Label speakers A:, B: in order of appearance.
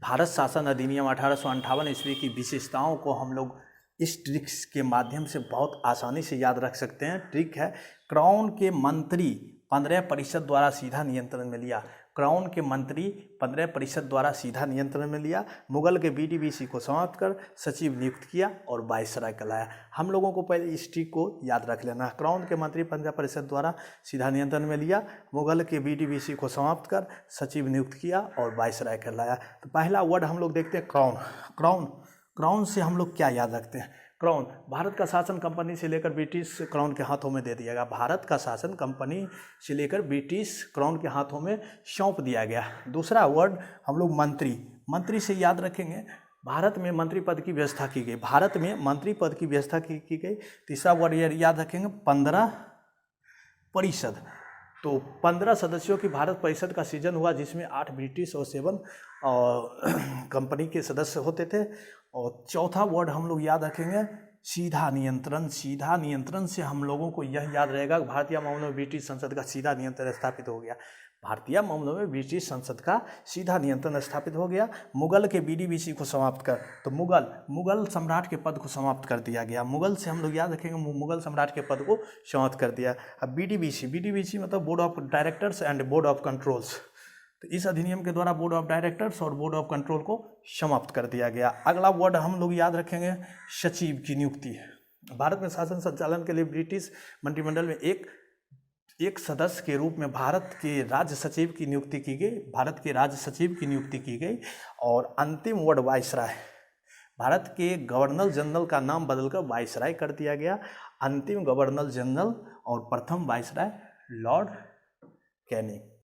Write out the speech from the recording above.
A: भारत शासन अधिनियम 1858 ईस्वी की विशेषताओं को हम लोग इस ट्रिक्स के माध्यम से बहुत आसानी से याद रख सकते हैं। ट्रिक है, क्राउन के मंत्री 15% द्वारा सीधा नियंत्रण में लिया। क्राउन के मंत्री 15% द्वारा सीधा नियंत्रण में लिया। मुगल के बीडीबीसी को समाप्त कर सचिव नियुक्त किया और वायसराय कहलाया। हम लोगों को पहले इस ट्रिक को याद रख लेना। क्राउन के मंत्री 15% द्वारा सीधा नियंत्रण में लिया, मुगल के बीडीबीसी को समाप्त कर सचिव नियुक्त किया और वायसराय कहलाया। तो पहला वर्ड हम लोग देखते हैं क्राउन। क्राउन क्राउन से हम लोग क्या याद रखते हैं? क्राउन, भारत का शासन कंपनी से लेकर ब्रिटिश क्राउन के हाथों में दे दिया गया। भारत का शासन कंपनी से लेकर ब्रिटिश क्राउन के हाथों में सौंप दिया गया। दूसरा वर्ड हम लोग मंत्री, मंत्री से याद रखेंगे, भारत में मंत्री पद की व्यवस्था की गई। भारत में मंत्री पद की व्यवस्था की गई। तीसरा वर्ड याद रखेंगे 15%। तो 15 सदस्यों की भारत परिषद का सीजन हुआ, जिसमें 8 ब्रिटिश और 7 कंपनी के सदस्य होते थे। और चौथा वर्ड हम लोग याद रखेंगे सीधा नियंत्रण। सीधा नियंत्रण से हम लोगों को यह याद रहेगा कि भारतीय मामलों में ब्रिटिश संसद का सीधा नियंत्रण स्थापित हो गया। भारतीय मामलों में ब्रिटिश संसद का सीधा नियंत्रण स्थापित हो गया। मुगल के बीडीबीसी को समाप्त कर, तो मुगल सम्राट के पद को समाप्त कर दिया गया। मुगल से हम लोग याद रखेंगे, मुगल सम्राट के पद को समाप्त कर दिया। अब बीडीबीसी मतलब board of directors and board of controls. तो इस अधिनियम के द्वारा बोर्ड ऑफ डायरेक्टर्स और बोर्ड ऑफ कंट्रोल को समाप्त कर दिया गया। अगला वर्ड हम लोग याद रखेंगे सचिव की नियुक्ति। भारत में शासन संचालन के लिए ब्रिटिश मंत्रिमंडल में एक सदस्य के रूप में भारत के राज्य सचिव की नियुक्ति की गई। भारत के राज्य सचिव की नियुक्ति की गई। और अंतिम वर्ड वायसराय, भारत के गवर्नर जनरल का नाम बदलकर वायसराय कर दिया गया। अंतिम गवर्नर जनरल और प्रथम वायसराय लॉर्ड कैनिंग।